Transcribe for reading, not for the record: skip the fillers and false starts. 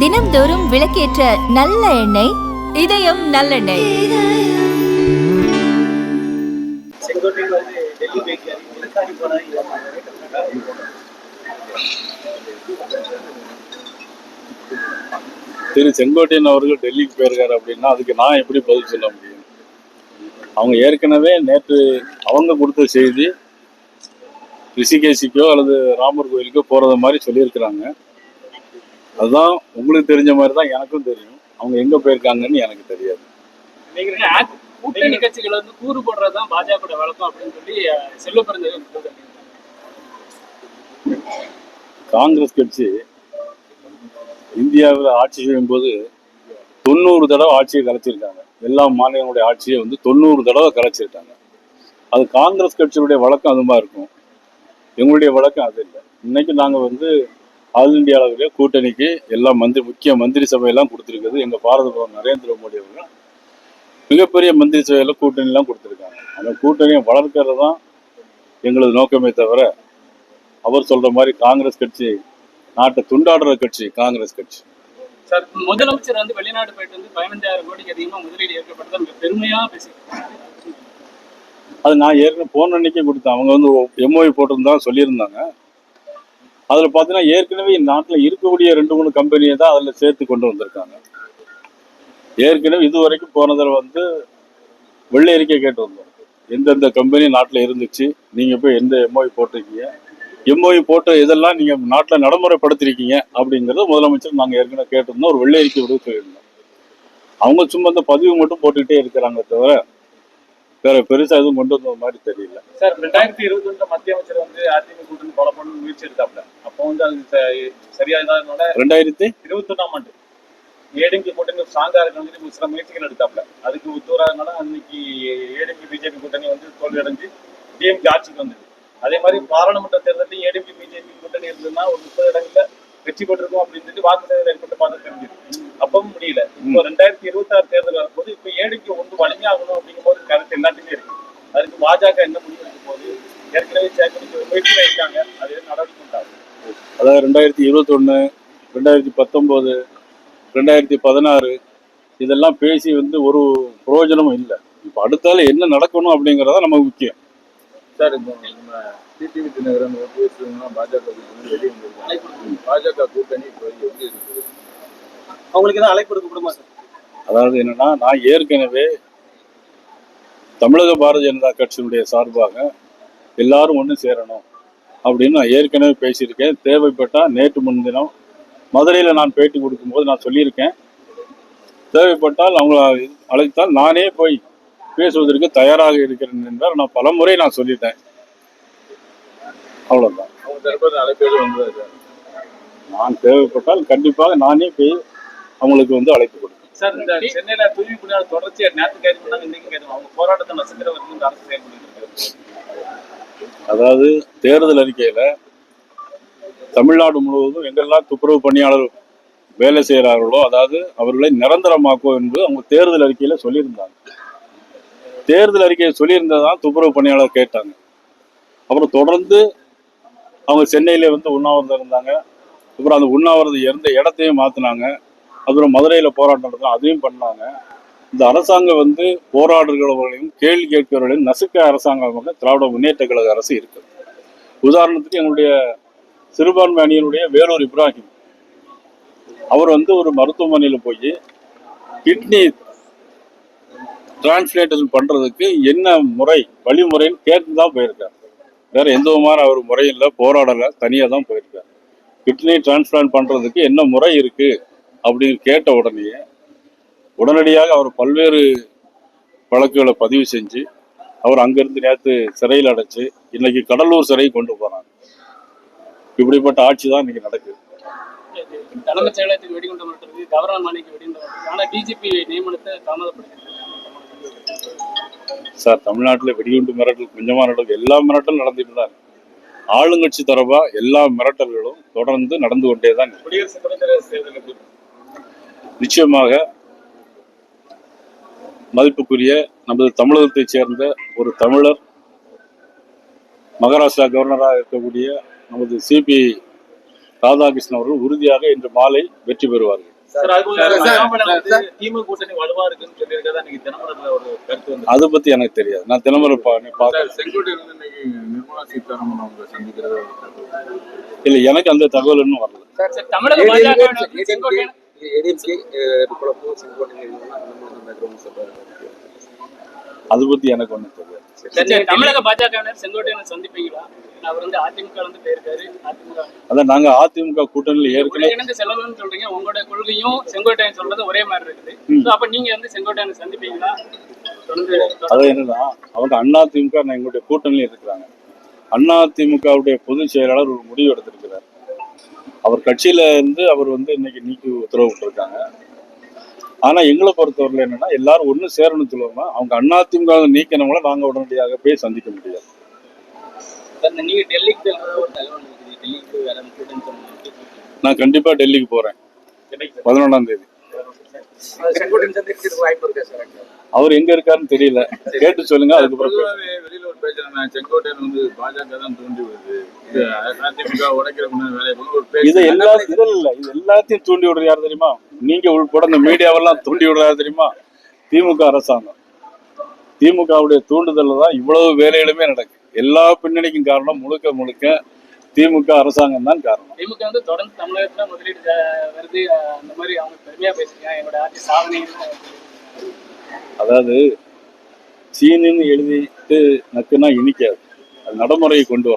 தினம்தோறும் விளக்கேற்ற நல்ல எண்ணெய் இதயம் நல்லெண்ணெய். திரு செங்கோட்டையன் அவர்கள் டெல்லிக்கு போயிருக்காரு அப்படின்னா அதுக்கு நான் எப்படி பதில் சொல்ல முடியும்? அவங்க ஏற்கனவே நேற்று அவங்க கொடுத்த செய்தி ரிஷிகேஷிக்கோ அல்லது ராமர் கோயிலுக்கோ போறது மாதிரி சொல்லியிருக்கிறாங்க. அதுதான் உங்களுக்கு தெரிஞ்ச மாதிரி தான் எனக்கும் தெரியும். அவங்க எங்க போயிருக்காங்கன்னு எனக்கு தெரியாது. கூட்டணி கட்சிகள் வந்து கூறு போடுறதுதான் பாஜக வழக்கம் அப்படின்னு சொல்லி செல்வப்பிறந்த காங்கிரஸ் கட்சி இந்தியாவில் ஆட்சி செய்யும் போது 90 தடவை ஆட்சியை கலைச்சிருக்காங்க. எல்லா மாநிலங்களுடைய ஆட்சியை 90 தடவை கலைச்சிருக்காங்க. அது காங்கிரஸ் கட்சியுடைய வழக்கம் அது மாதிரி இருக்கும். எங்களுடைய வழக்கம் அது இல்லை. இன்னைக்கு நாங்கள் ஆல் இந்தியா அளவிலே கூட்டணிக்கு எல்லா முக்கிய மந்திரி சபையெல்லாம் கொடுத்துருக்குது. எங்கள் பாரத பிரதமர் நரேந்திர மோடி அவர்கள் மிகப்பெரிய மந்திரி சபையில் கூட்டணிலாம் கொடுத்துருக்காங்க. அந்த கூட்டணியை வளர்க்கறது தான் எங்களது நோக்கமே தவிர அவர் சொல்ற மாதிரி காங்கிரஸ் கட்சி நாட்டை துண்டாடுற கட்சி காங்கிரஸ் கட்சி. சார், முதலமைச்சர் வெளிநாடு போயிட்டு 15,000 கோடிக்கு அதிகமாக முதலீடு ஏற்கப்பட்டது பெருமையா பேசியிருக்காங்க. அது நான் ஏற்கனவே போன அன்னைக்கே கொடுத்தேன். அவங்க எம்ஓஐ போட்டிருந்தா சொல்லியிருந்தாங்க. அதில் பார்த்தீங்கன்னா ஏற்கனவே நாட்டில் இருக்கக்கூடிய 2-3 கம்பெனியை தான் அதில் சேர்த்து கொண்டு வந்திருக்காங்க. ஏற்கனவே இது வரைக்கும் போனதில் வெள்ளை அறிக்கை கேட்டு வந்தோம். எந்தெந்த கம்பெனி நாட்டில் இருந்துச்சு, நீங்கள் போய் எந்த எம்ஓஐ போட்டிருக்கீங்க, எம்ஓஐ போட்டு இதெல்லாம் நீங்கள் நாட்டில் நடைமுறைப்படுத்திருக்கீங்க அப்படிங்கிறத முதலமைச்சர் நாங்கள் ஏற்கனவே கேட்டிருந்தோம். ஒரு வெள்ளை அறிக்கை விட சொல்லியிருந்தோம். அவங்க சும்மா இந்த பதிவு மட்டும் போட்டுக்கிட்டே இருக்கிறாங்க தவிர வேற பெருசா எதுவும் கொண்டு வந்த மாதிரி தெரியல. சார், 2021 மத்திய அமைச்சர் அதிமுக கூட்டணி ஃபாலோ பண்ண முயற்சி எடுத்தாப்ல. அப்போ அது சரியா இல்லாதனால 2021 ஆண்டு ஏடிஎம்கே கூட்டணி ஸ்ட்ராங்கா இருக்கணும் சில முயற்சிகள் எடுத்தாப்ல. அதுக்கு ஒத்துவராதனால அன்னைக்கு ஏடிஎம்கே பிஜேபி கூட்டணி தோல்வி அடைஞ்சு டிஎம்கே ஆட்சிக்கு வந்தது. அதே மாதிரி பாராளுமன்ற தேர்தலையும் ஏடிஎம்கே பிஜேபி கூட்டணி இருந்ததுன்னா ஒரு 30 இடங்கள்ல வெற்றி பெற்றிருக்கும் அப்படின்னு சொல்லி வாக்கு சேவை ஏற்பட்டு பார்த்து தெரிஞ்சிருக்கு. அப்பவும் முடியல. இப்போ 2026 தேர்தல் வரும்போது இப்ப ஏடிஎம்கே வலிமையாகணும் அப்படிங்கும் போது கருத்து எல்லாத்துக்குமே இருக்கு. அதுக்கு பாஜக என்ன முடிவு எடுக்கும் போது ஏற்கனவே முயற்சி வைக்காங்க. அது நடவடிக்கை உண்டாகும். அதாவது 2021, 2019, 2016 இதெல்லாம் பேசி ஒரு பிரயோஜனமும் இல்லை. இப்போ அடுத்தால என்ன நடக்கணும் அப்படிங்கிறதா நமக்கு முக்கியம். சார், இப்போ நம்ம டிடிவி தினகரன் பாஜக வெளியே வந்திருக்காங்க. பாஜக கூட்டணி இப்போ எப்படி இருக்குது? அவங்களுக்கு தான் அழைப்பு கொடுக்கப்படுமா சார்? அதாவது என்னன்னா, நான் ஏற்கனவே தமிழக பாரதிய ஜனதா கட்சியினுடைய சார்பாக எல்லாரும் ஒன்று சேரணும் அப்படின்னு நான் ஏற்கனவே பேசியிருக்கேன். தேவைப்பட்டா நேற்று முன்தினம் மதுரையில் நான் பேட்டி கொடுக்கும்போது நான் சொல்லியிருக்கேன். தேவைப்பட்டால் அவங்க அழைத்தால் நானே போய் பேசுவதற்கு தயாராக இருக்கிறேன் என்றால் நான் பல முறை நான் சொல்லிட்டேன். அவ்வளவுதான். அவங்க தரப்பு அழைப்பேடு வந்தது. நான் தேவைப்பட்டால் கண்டிப்பாக நானே போய் அவங்களுக்கு அழைப்பு கொடுப்பேன். சார், இந்த சென்னையில தூய்மை தொடர்ச்சியா நேற்று கைது பண்ணாங்க, இன்னைக்கு கைது. அவங்க போராட்டத்தை நசுக்கிற வரைக்கும் அரசு செயல்பட்டு. அதாவது தேர்தல் அறிக்கையில தமிழ்நாடு முழுவதும் எங்கெல்லாம் துப்புரவு பணியாளர் வேலை செய்கிறார்களோ அதாவது அவர்களை நிரந்தரமாக்குவோம் என்று அவங்க தேர்தல் அறிக்கையில சொல்லியிருந்தாங்க. தேர்தல் அறிக்கையை சொல்லியிருந்ததான் துப்புரவு பணியாளர் கேட்டாங்க. அப்புறம் தொடர்ந்து அவங்க சென்னையில உண்ணாவிரதம் இருந்தாங்க. அப்புறம் அந்த உண்ணாவிரதம் இருந்த இடத்தையும் மாத்தினாங்க. அப்புறம் மதுரையில போராட்டம் நடத்தினா அதையும் பண்ணாங்க. இந்த அரசாங்கம் போராடுகிறவர்களையும் கேள்வி கேட்கிறவர்களையும் நசுக்க அரசாங்கமாக திராவிட முன்னேற்ற கழக அரசு இருக்கு. உதாரணத்துக்கு எங்களுடைய சிறுபான்மை அணியினுடைய வேலூர் இப்ராஹிம் அவர் ஒரு மருத்துவமனையில போய் கிட்னி டிரான்ஸ்லேஷன் பண்றதுக்கு என்ன வழிமுறைன்னு கேட்டுதான் போயிருக்காரு. வேற எந்த விதமான அவர் முறையில் போராடலை, தனியாக தான் போயிருக்காரு. கிட்னி டிரான்ஸ்பிளான்ட் பண்றதுக்கு என்ன முறை இருக்கு அப்படின்னு கேட்ட உடனடியாக அவர் பல்வேறு வழக்குகளை பதிவு செஞ்சு அவர் அங்கிருந்து நேற்று சிறையில் அடைச்சு இன்னைக்கு கடலூர் சிறை கொண்டு போறாங்க. இப்படிப்பட்ட ஆட்சி தான் இன்னைக்கு நடக்குது. தலைமைச் செயலகத்துக்கு வெடிகுண்டு மிரட்டுறது, கவர்னர் மாளிகைக்கு வெடிகுண்டு மிரட்டுறது. ஆனா பிஜேபி நியமனத்தை தாமதப்படுத்தி சார், தமிழ்நாட்டில் வெடிகுண்டு மிரட்டல் கொஞ்சமா நடக்கும், எல்லா மிரட்டலும் நடந்துட்டு தான். ஆளுங்கட்சி தரப்பா எல்லா மிரட்டல்களும் தொடர்ந்து நடந்து கொண்டேதான். குடியரசு துணைத் தலைவர் தேர்தலுக்கு நிச்சயமாக மதிப்புக்குரிய நமது தமிழகத்தைச் சேர்ந்த ஒரு தமிழர் மகாராஷ்டிரா கவர்னராக இருக்கக்கூடிய நமது சிபி ராதாகிருஷ்ணன் அவர்கள் உறுதியாக இன்று மாலை வெற்றி பெறுவார்கள். சார், அதுபோல அண்ணாமலை வந்து திமுக கூட்டணி வலுவா இருக்குன்னு சொல்லியிருக்கதா இன்னைக்கு தினமலர்ல ஒரு கருத்து வந்து அதை பத்தி எனக்கு தெரியாது. நான் தினமலர் பார்க்க செங்கோட்டையில வந்து இன்னைக்கு நிர்மலா சீதாராமன் அவங்க சந்திக்கிறத இல்லை, எனக்கு அந்த தகவல் இன்னும் வரல. சார், தமிழக பாஜக செங்கோட்டையன் அதை பத்தி எனக்கு ஒன்றும் தெரியாது. தமிழக பாஜகவினர் செங்கோட்டையனை சந்திப்பீங்களா? அவர் வந்து அதிமுக வந்து போயிருக்காரு. அதிமுக அதான் நாங்க அதிமுக கூட்டணியில் ஏற்கனவே இணைந்து செல்லணும்னு சொல்றீங்க. உங்களோட கொள்கையும் செங்கோட்டையன் சொல்றது ஒரே மாதிரி இருக்குது. So, அப்ப நீங்க வந்து செங்கோட்டையனை சந்திப்பீங்களா? அதான் என்னன்னா, அவங்க அதிமுக எங்களுடைய கூட்டணியில் இருக்கிறாங்க. அதிமுகவுடைய பொதுச் செயலாளர் ஒரு முடிவு எடுத்திருக்கிறார். அவர் கட்சியில இருந்து அவர் வந்து இன்னைக்கு நீக்கி உத்தரவு விட்டுருக்காங்க. ஆனா எங்களை பொறுத்தவரையில என்னன்னா, எல்லாரும் ஒண்ணு சேரணும் சொல்லுவோம்னா, அவங்க அதிமுக நீக்கினவங்கள நாங்க உடனடியாக போய் சந்திக்க முடியாது. நீங்க டெல்லிக்கு ஒரு தகவல் இருக்குது. டெல்லிக்கு வேற கூட்டணி சொன்னீங்க. நான் கண்டிப்பா டெல்லிக்கு போறேன் 11ஆம் தேதி. செங்கோட்டையன் சந்திக்கிறதுக்கு வாய்ப்பு இருக்கா சார்? அவர் எங்க இருக்காருன்னு தெரியல, கேட்டு சொல்லுங்க. அதுக்கப்புறம் பொதுவாகவே வெளியில ஒரு பேச்சு, செங்கோட்டையன் வந்து பாஜக தான் தூண்டி வருது, அதிமுக உடைக்கிற வேலையை ஒரு பேச்சு. இது எல்லாத்தையும் தூண்டி விடுறது யார் தெரியுமா? நீங்க உள்பட இந்த மீடியாவெல்லாம் தூண்டி விடுறது தெரியுமா? திமுக அரசாங்கம். திமுகவுடைய தூண்டுதல்ல தான் இவ்வளவு வேலைகளுமே நடக்கு. எல்லா பின்னணிக்கும் காரணம் முழுக்க முழுக்க திமுக அரசாங்கம் தான் காரணம். திமுக வந்து தொடர்ந்து தமிழகத்துல முதலீடு வருது, அந்த மாதிரி அவங்க பெருமையா பேசுறீங்க. என்னோட ஆட்சி சாதனை. அதாவது சீனின்னு எழுதிட்டு நக்குன்னா இனிக்காது. அது நடைமுறையை கொண்டு